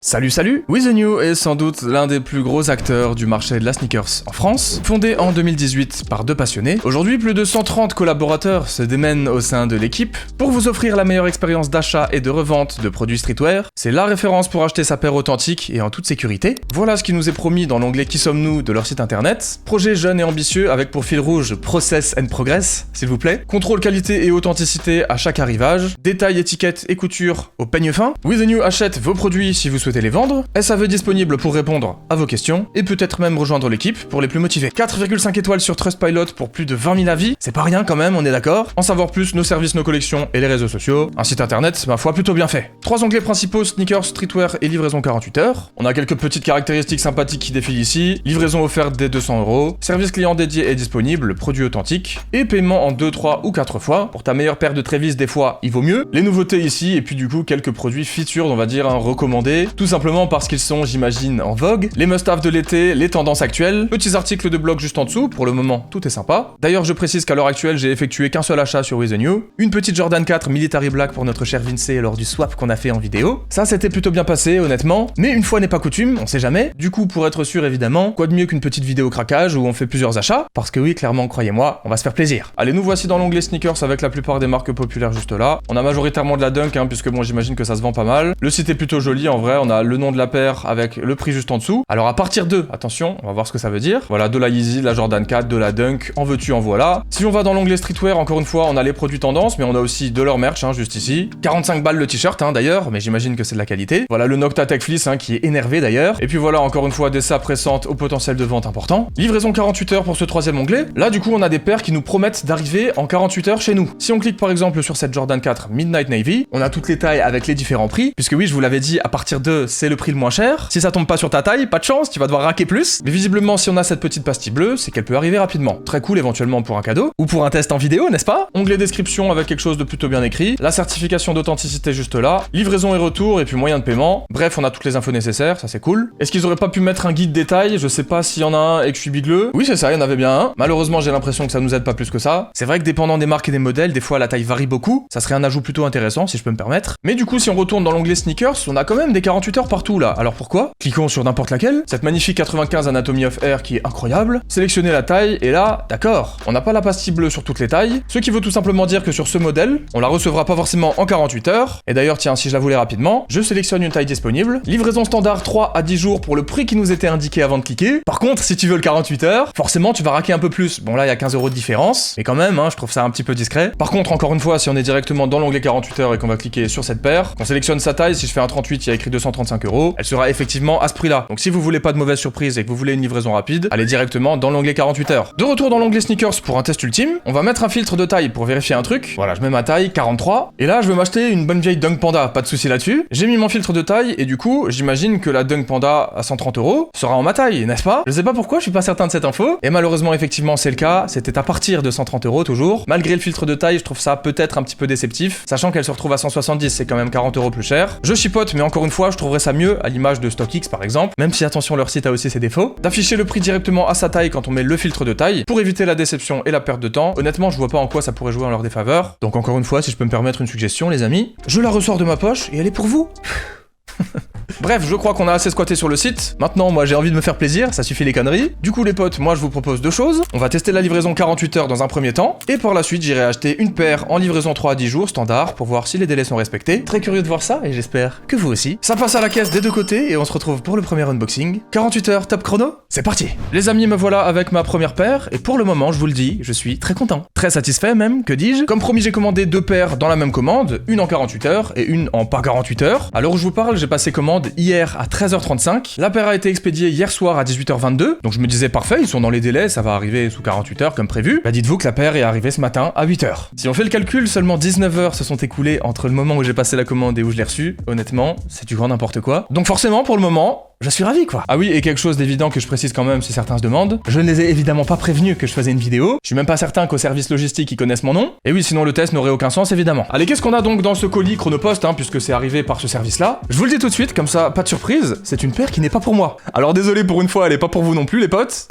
Salut, With The New est sans doute l'un des plus gros acteurs du marché de la sneakers en France. Fondé en 2018 par deux passionnés, aujourd'hui plus de 130 collaborateurs se démènent au sein de l'équipe pour vous offrir la meilleure expérience d'achat et de revente de produits streetwear. C'est la référence pour acheter sa paire authentique et en toute sécurité. Voilà ce qui nous est promis dans l'onglet Qui sommes-nous de leur site internet. Projet jeune et ambitieux avec pour fil rouge Process and Progress, s'il vous plaît. Contrôle qualité et authenticité à chaque arrivage. Détails, étiquettes et couture au peigne fin. With The New achète vos produits si vous souhaitez les vendre, SAV disponible pour répondre à vos questions, et peut-être même rejoindre l'équipe pour les plus motivés. 4,5 étoiles sur Trustpilot pour plus de 20 000 avis, c'est pas rien quand même, on est d'accord. En savoir plus, nos services, nos collections et les réseaux sociaux. Un site internet, ma foi, plutôt bien fait. 3 onglets principaux, sneakers, streetwear et livraison 48 heures. On a quelques petites caractéristiques sympathiques qui défilent ici. Livraison offerte dès 200€, service client dédié est disponible, produit authentique, et paiement en 2, 3 ou 4 fois. Pour ta meilleure paire de Travis, des fois, il vaut mieux. Les nouveautés ici, et puis du coup, quelques produits featured, on va dire, recommandés. Tout simplement parce qu'ils sont, j'imagine, en vogue. Les must-have de l'été, les tendances actuelles. Petits articles de blog juste en dessous, pour le moment, tout est sympa. D'ailleurs, je précise qu'à l'heure actuelle, j'ai effectué qu'un seul achat sur With The New. Une petite Jordan 4 Military Black pour notre cher Vince lors du swap qu'on a fait en vidéo. Ça, c'était plutôt bien passé, honnêtement. Mais une fois n'est pas coutume, on sait jamais. Du coup, pour être sûr, évidemment, quoi de mieux qu'une petite vidéo craquage où on fait plusieurs achats? Parce que oui, clairement, croyez-moi, on va se faire plaisir. Allez, nous voici dans l'onglet sneakers avec la plupart des marques populaires juste là. On a majoritairement de la Dunk, puisque bon, j'imagine que ça se vend pas mal. Le site est plutôt joli, en vrai, on a le nom de la paire avec le prix juste en dessous. Alors à partir de, attention, on va voir ce que ça veut dire. Voilà, de la Yeezy, de la Jordan 4, de la Dunk, en veux-tu, en voilà. Si on va dans l'onglet streetwear, encore une fois, on a les produits tendance, mais on a aussi de leur merch, juste ici. 45 balles le t-shirt, d'ailleurs, mais j'imagine que c'est de la qualité. Voilà le Nocta Tech Fleece, qui est énervé d'ailleurs. Et puis voilà, encore une fois, des sapes récentes au potentiel de vente important. Livraison 48 heures pour ce troisième onglet. Là, du coup, on a des paires qui nous promettent d'arriver en 48 heures chez nous. Si on clique par exemple sur cette Jordan 4 Midnight Navy, on a toutes les tailles avec les différents prix, puisque oui, je vous l'avais dit, à partir de, c'est le prix le moins cher. Si ça tombe pas sur ta taille, pas de chance, tu vas devoir raquer plus. Mais visiblement, si on a cette petite pastille bleue, c'est qu'elle peut arriver rapidement. Très cool éventuellement pour un cadeau, ou pour un test en vidéo, n'est-ce pas? Onglet description avec quelque chose de plutôt bien écrit, la certification d'authenticité juste là, livraison et retour, et puis moyen de paiement. Bref, on a toutes les infos nécessaires, ça c'est cool. Est-ce qu'ils auraient pas pu mettre un guide détail? Je sais pas s'il y en a un et que je suis bigleux. Oui, c'est ça, il y en avait bien un. Malheureusement, j'ai l'impression que ça nous aide pas plus que ça. C'est vrai que dépendant des marques et des modèles, des fois la taille varie beaucoup. Ça serait un ajout plutôt intéressant, si je peux me permettre. Mais du coup, si on retourne dans l'onglet sneakers, on a quand même des 48 heures partout là. Alors pourquoi? Cliquons sur n'importe laquelle. Cette magnifique 95 Anatomy of Air qui est incroyable. Sélectionnez la taille, et là, d'accord. On n'a pas la pastille bleue sur toutes les tailles. Ce qui veut tout simplement dire que sur ce modèle, on la recevra pas forcément en 48 heures. Et d'ailleurs, tiens, si je la voulais rapidement, je sélectionne une taille disponible. Livraison standard 3 à 10 jours pour le prix qui nous était indiqué avant de cliquer. Par contre, si tu veux le 48 heures, forcément, tu vas raquer un peu plus. Bon, là, il y a 15€ de différence. Mais quand même, je trouve ça un petit peu discret. Par contre, encore une fois, si on est directement dans l'onglet 48 heures et qu'on va cliquer sur cette paire, qu'on sélectionne sa taille, si je fais un 38, il y a écrit 235€, elle sera effectivement à ce prix-là. Donc si vous voulez pas de mauvaise surprise et que vous voulez une livraison rapide, allez directement dans l'onglet 48 heures. De retour dans l'onglet sneakers pour un test ultime, on va mettre un filtre de taille pour vérifier un truc. Voilà, je mets ma taille 43, et là je veux m'acheter une bonne vieille Dunk Panda, pas de souci là-dessus. J'ai mis mon filtre de taille et du coup, j'imagine que la Dunk Panda à 130€ sera en ma taille, n'est-ce pas? Je sais pas pourquoi, je suis pas certain de cette info, et malheureusement effectivement c'est le cas, c'était à partir de 130€ toujours. Malgré le filtre de taille, je trouve ça peut-être un petit peu déceptif, sachant qu'elle se retrouve à 170, c'est quand même 40€ plus cher. Je chipote, mais encore une fois, je trouverais ça mieux à l'image de StockX par exemple, même si attention, leur site a aussi ses défauts, d'afficher le prix directement à sa taille quand on met le filtre de taille, pour éviter la déception et la perte de temps. Honnêtement, je vois pas en quoi ça pourrait jouer en leur défaveur. Donc encore une fois, si je peux me permettre une suggestion, les amis, je la ressors de ma poche et elle est pour vous. Bref, je crois qu'on a assez squatté sur le site. Maintenant, moi j'ai envie de me faire plaisir, ça suffit les conneries. Du coup les potes, moi je vous propose deux choses. On va tester la livraison 48 heures dans un premier temps, et par la suite j'irai acheter une paire en livraison 3 à 10 jours standard pour voir si les délais sont respectés. Très curieux de voir ça, et j'espère que vous aussi. Ça passe à la caisse des deux côtés, et on se retrouve pour le premier unboxing. 48 heures top chrono, c'est parti. Les amis, me voilà avec ma première paire, et pour le moment, je vous le dis, je suis très content. Très satisfait même, que dis-je. Comme promis, j'ai commandé deux paires dans la même commande, une en 48 heures et une en pas 48 heures. À l'heure où je vous parle, j'ai passé commande hier à 13h35. La paire a été expédiée hier soir à 18h22, donc je me disais parfait, ils sont dans les délais, ça va arriver sous 48 heures comme prévu. Bah dites-vous que la paire est arrivée ce matin à 8h. Si on fait le calcul, seulement 19 heures se sont écoulées entre le moment où j'ai passé la commande et où je l'ai reçue. Honnêtement, c'est du grand n'importe quoi. Donc forcément, pour le moment, je suis ravi quoi. Ah oui, et quelque chose d'évident que je précise quand même si certains se demandent, je ne les ai évidemment pas prévenus que je faisais une vidéo, je suis même pas certain qu'au service logistique ils connaissent mon nom, et oui sinon le test n'aurait aucun sens évidemment. Allez, qu'est-ce qu'on a donc dans ce colis Chronopost, puisque c'est arrivé par ce service là? Je vous le dis tout de suite, comme ça, pas de surprise, c'est une paire qui n'est pas pour moi. Alors désolé pour une fois, elle est pas pour vous non plus les potes.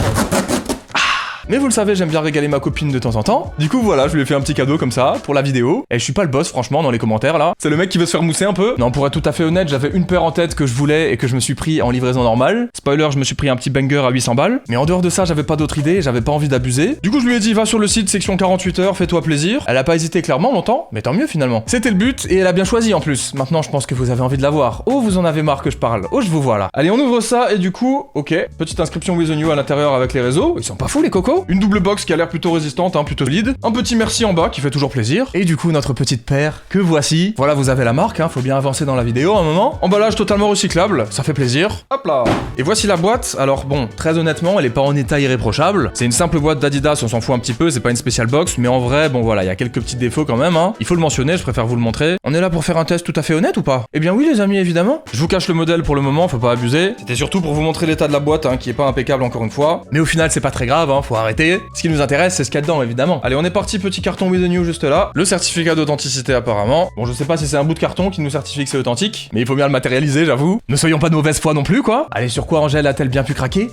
Mais vous le savez, j'aime bien régaler ma copine de temps en temps. Du coup voilà, je lui ai fait un petit cadeau comme ça, pour la vidéo. Et je suis pas le boss franchement dans les commentaires là. C'est le mec qui veut se faire mousser un peu. Non, pour être tout à fait honnête, j'avais une paire en tête que je voulais et que je me suis pris en livraison normale. Spoiler, je me suis pris un petit banger à 800 balles. Mais en dehors de ça, j'avais pas d'autre idée, j'avais pas envie d'abuser. Du coup je lui ai dit, va sur le site section 48 heures, fais-toi plaisir. Elle a pas hésité clairement longtemps, mais tant mieux finalement. C'était le but et elle a bien choisi en plus. Maintenant je pense que vous avez envie de la voir. Oh, vous en avez marre que je parle. Oh, je vous vois là. Allez, on ouvre ça et du coup, ok, petite inscription With the New à l'intérieur avec les réseaux. Ils sont pas fous les cocos. Une double box qui a l'air plutôt résistante, hein, plutôt solide. Un petit merci en bas qui fait toujours plaisir. Et du coup notre petite paire que voici. Voilà, vous avez la marque, hein, faut bien avancer dans la vidéo à un moment. Emballage totalement recyclable, ça fait plaisir. Hop là. Et voici la boîte. Alors bon, très honnêtement, elle est pas en état irréprochable. C'est une simple boîte d'Adidas, on s'en fout un petit peu, c'est pas une spéciale box, mais en vrai, bon voilà, il y a quelques petits défauts quand même, hein. Il faut le mentionner, je préfère vous le montrer. On est là pour faire un test tout à fait honnête ou pas? Eh bien oui les amis, évidemment. Je vous cache le modèle pour le moment, faut pas abuser. C'était surtout pour vous montrer l'état de la boîte, hein, qui est pas impeccable encore une fois. Mais au final, c'est pas très grave, hein, faut arrêter. Ce qui nous intéresse, c'est ce qu'il y a dedans, évidemment. Allez, on est parti, petit carton With the New juste là. Le certificat d'authenticité apparemment. Bon, je sais pas si c'est un bout de carton qui nous certifie que c'est authentique, mais il faut bien le matérialiser, j'avoue. Ne soyons pas de mauvaise foi non plus, quoi. Allez, sur quoi Angèle a-t-elle bien pu craquer?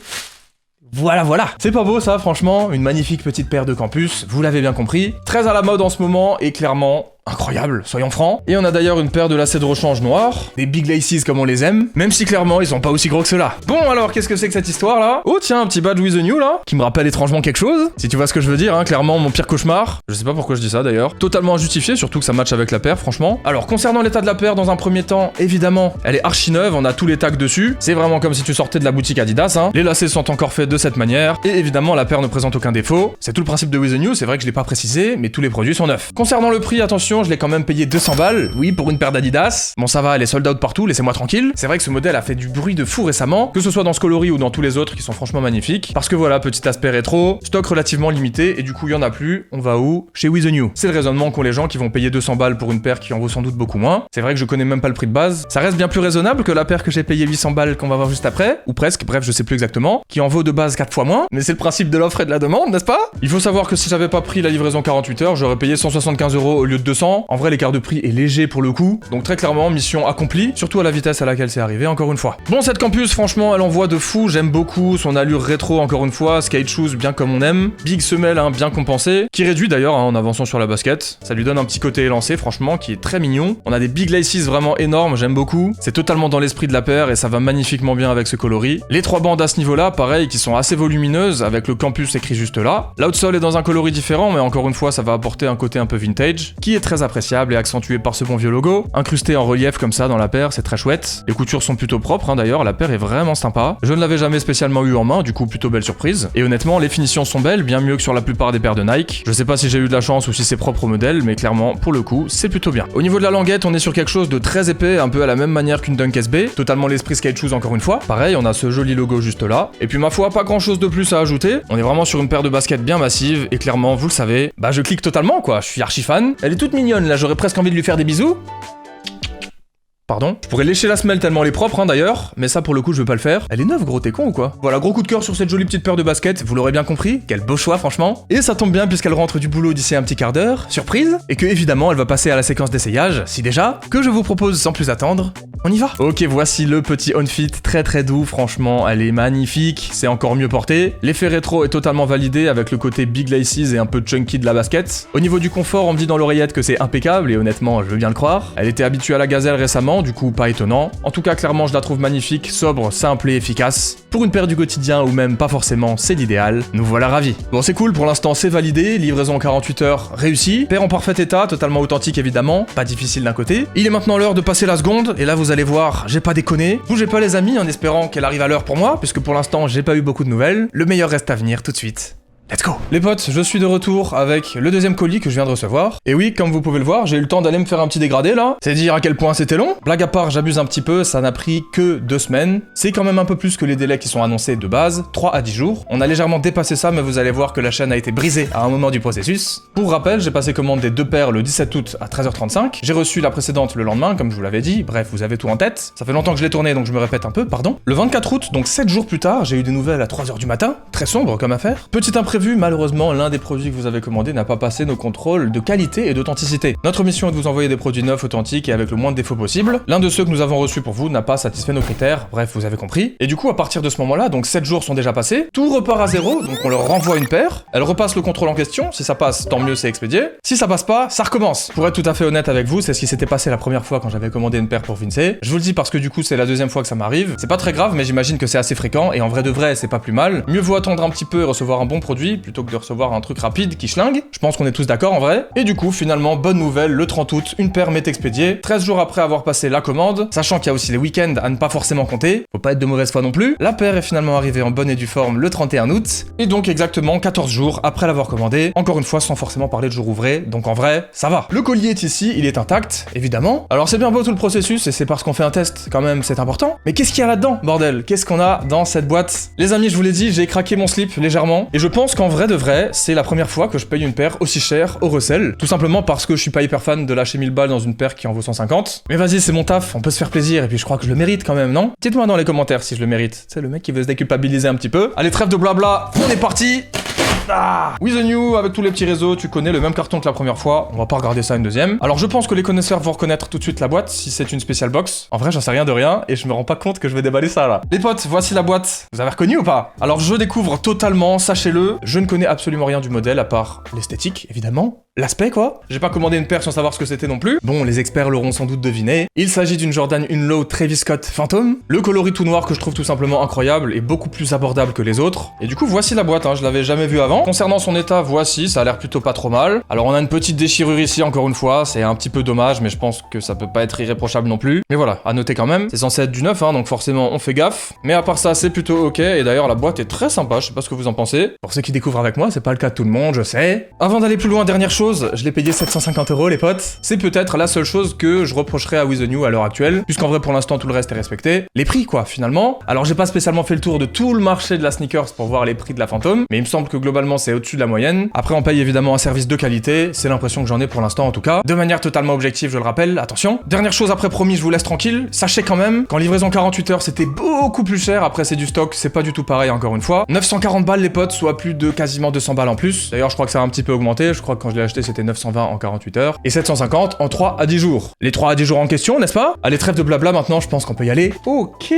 Voilà, voilà. C'est pas beau ça, franchement. Une magnifique petite paire de campus, vous l'avez bien compris. Très à la mode en ce moment et clairement incroyable, soyons francs. Et on a d'ailleurs une paire de lacets de rechange noirs, des big laces comme on les aime, même si clairement ils sont pas aussi gros que ceux-là. Bon alors, qu'est-ce que c'est que cette histoire là? Oh tiens, un petit badge With the New là, qui me rappelle étrangement quelque chose. Si tu vois ce que je veux dire, hein, clairement mon pire cauchemar. Je sais pas pourquoi je dis ça d'ailleurs. Totalement injustifié, surtout que ça match avec la paire, franchement. Alors concernant l'état de la paire, dans un premier temps, évidemment, elle est archi neuve, on a tous les tags dessus. C'est vraiment comme si tu sortais de la boutique Adidas, hein. Les lacets sont encore faits de cette manière, et évidemment la paire ne présente aucun défaut. C'est tout le principe de With the New, c'est vrai que je l'ai pas précisé, mais tous les produits sont neufs. Concernant le prix, attention, je l'ai quand même payé 200 balles, oui, pour une paire d'Adidas. Bon, ça va, elle est sold out partout, laissez-moi tranquille. C'est vrai que ce modèle a fait du bruit de fou récemment, que ce soit dans ce coloris ou dans tous les autres qui sont franchement magnifiques. Parce que voilà, petit aspect rétro, stock relativement limité, et du coup, il y en a plus. On va où? Chez With the New. C'est le raisonnement qu'ont les gens qui vont payer 200 balles pour une paire qui en vaut sans doute beaucoup moins. C'est vrai que je connais même pas le prix de base. Ça reste bien plus raisonnable que la paire que j'ai payé 800 balles qu'on va voir juste après, ou presque, bref, je sais plus exactement, qui en vaut de base 4 fois moins. Mais c'est le principe de l'offre et de la demande, n'est-ce pas? Il faut savoir que si j'avais pas pris la livraison 48 heures, j'aurais payé 175 € au lieu de 200. En vrai, l'écart de prix est léger pour le coup, donc très clairement mission accomplie, surtout à la vitesse à laquelle c'est arrivé encore une fois. Bon, cette campus franchement elle envoie de fou, j'aime beaucoup son allure rétro encore une fois, skate shoes bien comme on aime, big semelle hein, bien compensé, qui réduit d'ailleurs hein, en avançant sur la basket, ça lui donne un petit côté élancé franchement qui est très mignon. On a des big laces vraiment énormes, j'aime beaucoup, c'est totalement dans l'esprit de la paire et ça va magnifiquement bien avec ce coloris. Les trois bandes à ce niveau là, pareil, qui sont assez volumineuses avec le campus écrit juste là. L'outsole est dans un coloris différent mais encore une fois ça va apporter un côté un peu vintage, qui est très appréciable et accentué par ce bon vieux logo, incrusté en relief comme ça dans la paire, c'est très chouette. Les coutures sont plutôt propres hein, d'ailleurs, la paire est vraiment sympa. Je ne l'avais jamais spécialement eu en main, du coup plutôt belle surprise. Et honnêtement, les finitions sont belles, bien mieux que sur la plupart des paires de Nike. Je sais pas si j'ai eu de la chance ou si c'est propre au modèle, mais clairement, pour le coup, c'est plutôt bien. Au niveau de la languette, on est sur quelque chose de très épais, un peu à la même manière qu'une Dunk SB, totalement l'esprit skate shoes encore une fois. Pareil, on a ce joli logo juste là. Et puis ma foi, pas grand chose de plus à ajouter. On est vraiment sur une paire de baskets bien massive, et clairement, vous le savez, bah je clique totalement quoi, je suis archi fan. Elle est toute mignonne, là j'aurais presque envie de lui faire des bisous. Pardon. Je pourrais lécher la semelle tellement elle est propre hein, d'ailleurs, mais ça pour le coup je veux pas le faire. Elle est neuve gros, t'es con ou quoi? Voilà, gros coup de cœur sur cette jolie petite paire de baskets, vous l'aurez bien compris, quel beau choix franchement. Et ça tombe bien puisqu'elle rentre du boulot d'ici un petit quart d'heure, surprise, et que évidemment elle va passer à la séquence d'essayage, si déjà, que je vous propose sans plus attendre, on y va. Ok, voici le petit on-fit, très doux, franchement, elle est magnifique, c'est encore mieux porté. L'effet rétro est totalement validé avec le côté big laces et un peu chunky de la basket. Au niveau du confort, on me dit dans l'oreillette que c'est impeccable et honnêtement, je veux bien le croire. Elle était habituée à la gazelle récemment, du coup pas étonnant. En tout cas, clairement, je la trouve magnifique, sobre, simple et efficace. Pour une paire du quotidien ou même pas forcément, c'est l'idéal. Nous voilà ravis. Bon, c'est cool, pour l'instant c'est validé, livraison en 48 heures réussie. Paire en parfait état, totalement authentique évidemment, pas difficile d'un côté. Il est maintenant l'heure de passer la seconde, et là vous allez voir, j'ai pas déconné. Bougez pas les amis en espérant qu'elle arrive à l'heure pour moi, puisque pour l'instant j'ai pas eu beaucoup de nouvelles. Le meilleur reste à venir tout de suite. Let's go! Les potes, je suis de retour avec le deuxième colis que je viens de recevoir. Et oui, comme vous pouvez le voir, j'ai eu le temps d'aller me faire un petit dégradé là. C'est dire à quel point c'était long. Blague à part, j'abuse un petit peu, ça n'a pris que 2 semaines. C'est quand même un peu plus que les délais qui sont annoncés de base, 3 à 10 jours. On a légèrement dépassé ça, mais vous allez voir que la chaîne a été brisée à un moment du processus. Pour rappel, j'ai passé commande des 2 paires le 17 août à 13h35. J'ai reçu la précédente le lendemain, comme je vous l'avais dit. Bref, vous avez tout en tête. Ça fait longtemps que je l'ai tourné, donc je me répète un peu, pardon. Le 24 août, donc 7 jours plus tard, j'ai eu des nouvelles à 3h du matin. Très sombre comme affaire. Petite imprévue prévu, malheureusement, l'un des produits que vous avez commandé n'a pas passé nos contrôles de qualité et d'authenticité. Notre mission est de vous envoyer des produits neufs, authentiques et avec le moins de défauts possible. L'un de ceux que nous avons reçus pour vous n'a pas satisfait nos critères, bref, vous avez compris. Et du coup, à partir de ce moment-là, donc 7 jours sont déjà passés, tout repart à zéro, donc on leur renvoie une paire, elle repasse le contrôle en question, si ça passe, tant mieux, c'est expédié. Si ça passe pas, ça recommence. Pour être tout à fait honnête avec vous, c'est ce qui s'était passé la première fois quand j'avais commandé une paire pour Vince. Je vous le dis parce que du coup, c'est la deuxième fois que ça m'arrive. C'est pas très grave, mais j'imagine que c'est assez fréquent, et en vrai de vrai, c'est pas plus mal. Mieux vaut attendre un petit peu et recevoir un bon produit, plutôt que de recevoir un truc rapide qui schlingue. Je pense qu'on est tous d'accord en vrai. Et du coup, finalement, bonne nouvelle, le 30 août, une paire m'est expédiée, 13 jours après avoir passé la commande, sachant qu'il y a aussi les week-ends à ne pas forcément compter, faut pas être de mauvaise foi non plus. La paire est finalement arrivée en bonne et due forme le 31 août, et donc exactement 14 jours après l'avoir commandé, encore une fois sans forcément parler de jour ouvré, donc en vrai, ça va. Le collier est ici, il est intact, évidemment. Alors c'est bien beau tout le processus, et c'est parce qu'on fait un test, quand même, c'est important. Mais qu'est-ce qu'il y a là-dedans, bordel? Qu'est-ce qu'on a dans cette boîte? Les amis, je vous l'ai dit, j'ai craqué mon slip légèrement, et je pense qu'en vrai de vrai, c'est la première fois que je paye une paire aussi chère au recel, tout simplement parce que je suis pas hyper fan de lâcher 1000 balles dans une paire qui en vaut 150. Mais vas-y, c'est mon taf, on peut se faire plaisir, et puis je crois que je le mérite quand même, non? Dites-moi dans les commentaires si je le mérite. C'est le mec qui veut se déculpabiliser un petit peu. Allez, trêve de blabla, on est parti. With the New, avec tous les petits réseaux, tu connais le même carton que la première fois, on va pas regarder ça une deuxième. Alors je pense que les connaisseurs vont reconnaître tout de suite la boîte, si c'est une spécial box. En vrai, j'en sais rien de rien, et je me rends pas compte que je vais déballer ça là. Les potes, voici la boîte. Vous avez reconnu ou pas? Alors je découvre totalement, sachez-le, je ne connais absolument rien du modèle, à part l'esthétique, évidemment. L'aspect quoi. J'ai pas commandé une paire sans savoir ce que c'était non plus. Bon, les experts l'auront sans doute deviné. Il s'agit d'une Jordan Low Travis Scott Phantom. Le coloris tout noir que je trouve tout simplement incroyable et beaucoup plus abordable que les autres. Et du coup, voici la boîte, hein, je l'avais jamais vue avant. Concernant son état, voici, ça a l'air plutôt pas trop mal. Alors on a une petite déchirure ici encore une fois, c'est un petit peu dommage, mais je pense que ça peut pas être irréprochable non plus. Mais voilà, à noter quand même, c'est censé être du neuf, hein, donc forcément on fait gaffe. Mais à part ça, c'est plutôt ok, et d'ailleurs la boîte est très sympa, je sais pas ce que vous en pensez. Pour ceux qui découvrent avec moi, c'est pas le cas de tout le monde, je sais. Avant d'aller plus loin, dernière chose, je l'ai payé 750 € les potes. C'est peut-être la seule chose que je reprocherais à With the New à l'heure actuelle, puisqu'en vrai pour l'instant tout le reste est respecté. Les prix quoi, finalement. Alors j'ai pas spécialement fait le tour de tout le marché de la sneakers pour voir les prix de la Phantom, mais il me semble que globalement c'est au-dessus de la moyenne. Après on paye évidemment un service de qualité, c'est l'impression que j'en ai pour l'instant en tout cas. De manière totalement objective, je le rappelle, attention. Dernière chose après promis, je vous laisse tranquille. Sachez quand même qu'en livraison 48 heures c'était beaucoup plus cher, après c'est du stock, c'est pas du tout pareil encore une fois. 940 balles les potes, soit plus de quasiment 200 balles en plus. D'ailleurs je crois que ça a un petit peu augmenté, je crois que quand je l'ai acheté c'était 920 en 48 heures, et 750 en 3 à 10 jours. Les 3 à 10 jours en question, n'est-ce pas? Allez, trêve de blabla maintenant, je pense qu'on peut y aller. Ok.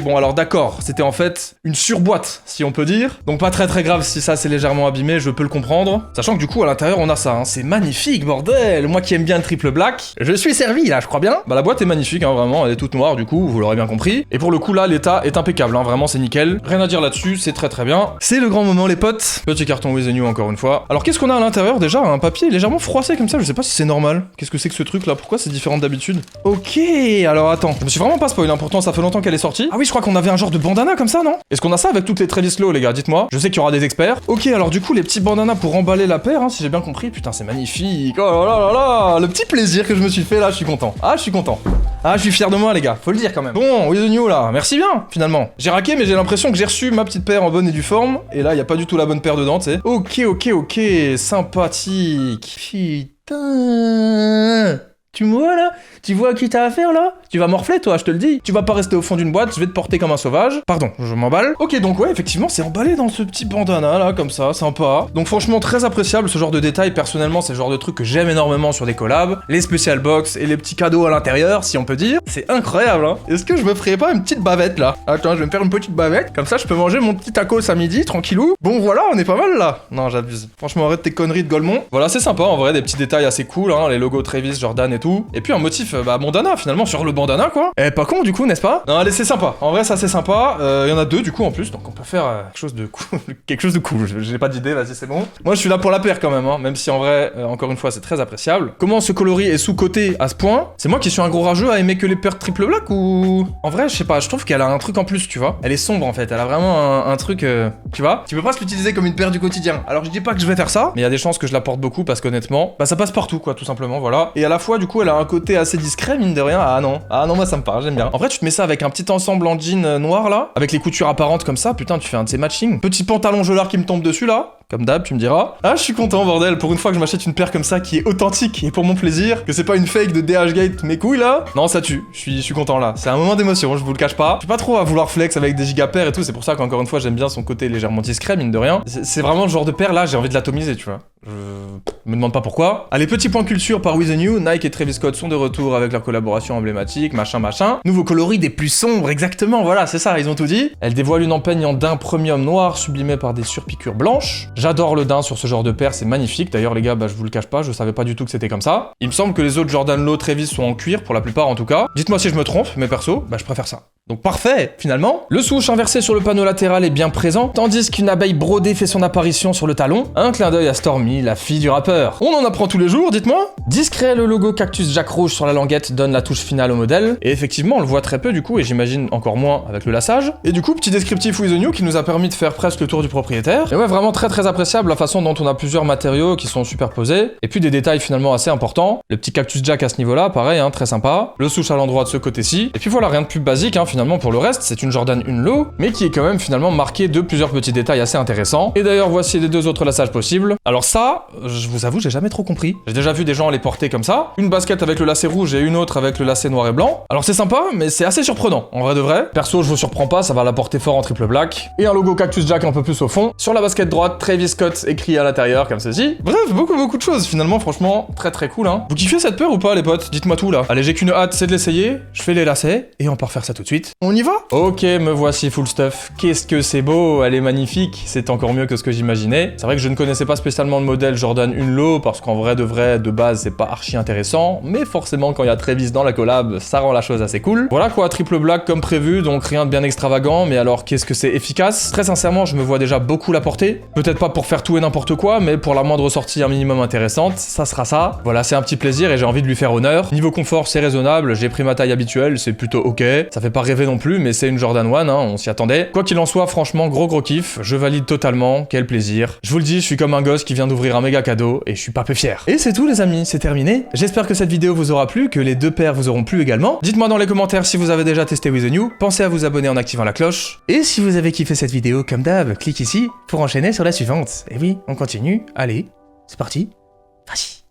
Bon alors d'accord, c'était en fait une surboîte, si on peut dire. Donc pas très grave si ça c'est légèrement abîmé, je peux le comprendre. Sachant que du coup à l'intérieur on a ça, hein. C'est magnifique bordel. Moi qui aime bien le triple black, je suis servi là, je crois bien. Bah la boîte est magnifique, hein, vraiment, elle est toute noire du coup, vous l'aurez bien compris. Et pour le coup là, l'état est impeccable, hein, vraiment c'est nickel. Rien à dire là-dessus, c'est très bien. C'est le grand moment les potes. Petit carton With the New encore une fois. Alors qu'est-ce qu'on a à l'intérieur déjà? Un papier légèrement froissé comme ça, je sais pas si c'est normal. Qu'est-ce que c'est que ce truc là? Pourquoi c'est différent d'habitude? Ok, alors attends, je me suis vraiment pas spoil, hein, pourtant ça fait longtemps qu'elle est sortie. Ah oui, je crois qu'on avait un genre de bandana comme ça, non? Est-ce qu'on a ça avec toutes les Travis Low les gars? Dites-moi, je sais qu'il y aura des experts. Ok, alors du coup les petits bandanas pour emballer la paire, hein, si j'ai bien compris. Putain, c'est magnifique. Oh là, le petit plaisir que je me suis fait là, je suis content. Ah, je suis content. Ah, je suis fier de moi les gars, faut le dire quand même. Bon, With the New là, merci bien finalement. J'ai raqué mais j'ai l'impression que j'ai reçu ma petite paire en bonne et due forme. Et là, y a pas du tout la bonne paire dedans, tu sais. Ok, sympathique. Putain. Tu me vois là? Tu vois à qui t'as affaire là? Tu vas morfler toi, je te le dis. Tu vas pas rester au fond d'une boîte, je vais te porter comme un sauvage. Pardon, je m'emballe. Ok, donc ouais, effectivement, c'est emballé dans ce petit bandana là, comme ça, sympa. Donc franchement, très appréciable ce genre de détail. Personnellement, c'est le genre de truc que j'aime énormément sur des collabs. Les special box et les petits cadeaux à l'intérieur, si on peut dire. C'est incroyable, hein. Est-ce que je me ferais pas une petite bavette là? Attends, je vais me faire une petite bavette. Comme ça, je peux manger mon petit tacos à midi, tranquillou. Bon voilà, on est pas mal là. Non, j'abuse. Franchement, arrête tes conneries de Golemont. Voilà, c'est sympa en vrai, des petits détails assez cool, hein. Les logos Travis, Jordan et tout. Et puis un motif, bandana finalement, sur le bandana quoi. Eh, pas con du coup, n'est-ce pas? Non, allez, c'est sympa. En vrai, ça c'est sympa. Il y en a deux du coup en plus, donc on peut faire quelque chose de cool. Quelque chose de cool. J'ai pas d'idée, vas-y, c'est bon. Moi, je suis là pour la paire quand même, hein. Même si en vrai, encore une fois, c'est très appréciable. Comment ce coloris est sous-coté à ce point? C'est moi qui suis un gros rageux à aimer que les paires triple black ou... En vrai, je sais pas, je trouve qu'elle a un truc en plus, tu vois. Elle est sombre en fait, elle a vraiment un truc, tu vois. Tu peux pas l'utiliser comme une paire du quotidien. Alors je dis pas que je vais faire ça, mais il y a des chances que je la porte beaucoup parce qu'honnêtement, ça passe partout quoi, tout simplement, voilà. Et à la fois, du coup, elle a un côté assez discret, mine de rien. Ah non, moi ça me parle, j'aime bien. En vrai, tu te mets ça avec un petit ensemble en jean noir là, avec les coutures apparentes comme ça, putain, tu fais un de ces matching. Petit pantalon gelard qui me tombe dessus là, comme d'hab, tu me diras. Ah, je suis content, bordel, pour une fois que je m'achète une paire comme ça qui est authentique et pour mon plaisir, que c'est pas une fake de DHgate mes couilles là. Non, ça tue, je suis content là. C'est un moment d'émotion, je vous le cache pas. Je suis pas trop à vouloir flex avec des gigapaires et tout, c'est pour ça qu'encore une fois, j'aime bien son côté légèrement discret, mine de rien. C'est vraiment le genre de paire là, j'ai envie de l'atomiser, tu vois. Je me demande pas pourquoi. Allez, petit point culture par With The New, Nike et Travis Scott sont de retour avec leur collaboration emblématique, machin. Nouveau coloris des plus sombres, exactement, voilà, c'est ça, ils ont tout dit. Elle dévoile une empeigne en daim premium noir sublimé par des surpiqûres blanches. J'adore le daim sur ce genre de paire, c'est magnifique. D'ailleurs, les gars, bah, je vous le cache pas, je savais pas du tout que c'était comme ça. Il me semble que les autres Jordan Low Travis sont en cuir, pour la plupart en tout cas. Dites-moi si je me trompe, mais perso, bah, je préfère ça. Donc parfait, finalement. Le swoosh inversé sur le panneau latéral est bien présent, tandis qu'une abeille brodée fait son apparition sur le talon. Un clin d'œil à Stormi, la fille du rappeur. On en apprend tous les jours, dites-moi. Discret, le logo Cactus Jack rouge sur la languette donne la touche finale au modèle. Et effectivement, on le voit très peu du coup, et j'imagine encore moins avec le lassage. Et du coup, petit descriptif With The New qui nous a permis de faire presque le tour du propriétaire. Et ouais, vraiment très appréciable la façon dont on a plusieurs matériaux qui sont superposés. Et puis des détails finalement assez importants. Le petit Cactus Jack à ce niveau-là, pareil, hein, très sympa. Le swoosh à l'endroit de ce côté-ci. Et puis voilà, rien de plus basique, hein, finalement pour le reste, c'est une Jordan 1 Low, mais qui est quand même finalement marquée de plusieurs petits détails assez intéressants. Et d'ailleurs, voici les deux autres lassages possibles. Alors ça, je vous avoue, j'ai jamais trop compris. J'ai déjà vu des gens les porter comme ça. Une basket avec le lacet rouge et une autre avec le lacet noir et blanc. Alors c'est sympa, mais c'est assez surprenant, en vrai de vrai. Perso, je vous surprends pas, ça va la porter fort en triple black. Et un logo Cactus Jack un peu plus au fond. Sur la basket droite, Travis Scott écrit à l'intérieur, comme ceci. Bref, beaucoup de choses, finalement, franchement, très cool, hein. Vous kiffez cette paire ou pas, les potes? Dites-moi tout, là. Allez, j'ai qu'une hâte, c'est de l'essayer. Je fais les lacets, et on part faire ça tout de suite. On y va? Ok, me voici full stuff. Qu'est-ce que c'est beau, elle est magnifique. C'est encore mieux que ce que j'imaginais. C'est vrai que je ne connaissais pas spécialement le modèle Jordan 1 Low, parce qu'en vrai, de base, c'est pas archi intéressant, mais forcément, quand il y a Travis dans la collab, ça rend la chose assez cool. Voilà quoi, triple black comme prévu, donc rien de bien extravagant, mais alors qu'est-ce que c'est efficace? Très sincèrement, je me vois déjà beaucoup la porter. Peut-être pas pour faire tout et n'importe quoi, mais pour la moindre sortie un minimum intéressante, ça sera ça. Voilà, c'est un petit plaisir et j'ai envie de lui faire honneur. Niveau confort, c'est raisonnable, j'ai pris ma taille habituelle, c'est plutôt ok. Ça fait pas rêver non plus, mais c'est une Jordan 1, hein, on s'y attendait. Quoi qu'il en soit, franchement, gros kiff, je valide totalement, quel plaisir. Je vous le dis, je suis comme un gosse qui vient d'ouvrir un méga cadeau et je suis pas peu fier. Et c'est tout les amis, c'est terminé. J'espère que cette vidéo vous aura plu, que les deux paires vous auront plu également. Dites-moi dans les commentaires si vous avez déjà testé With The New, pensez à vous abonner en activant la cloche. Et si vous avez kiffé cette vidéo, comme d'hab, clique ici pour enchaîner sur la suivante. Et oui, on continue, allez, c'est parti, vas-y.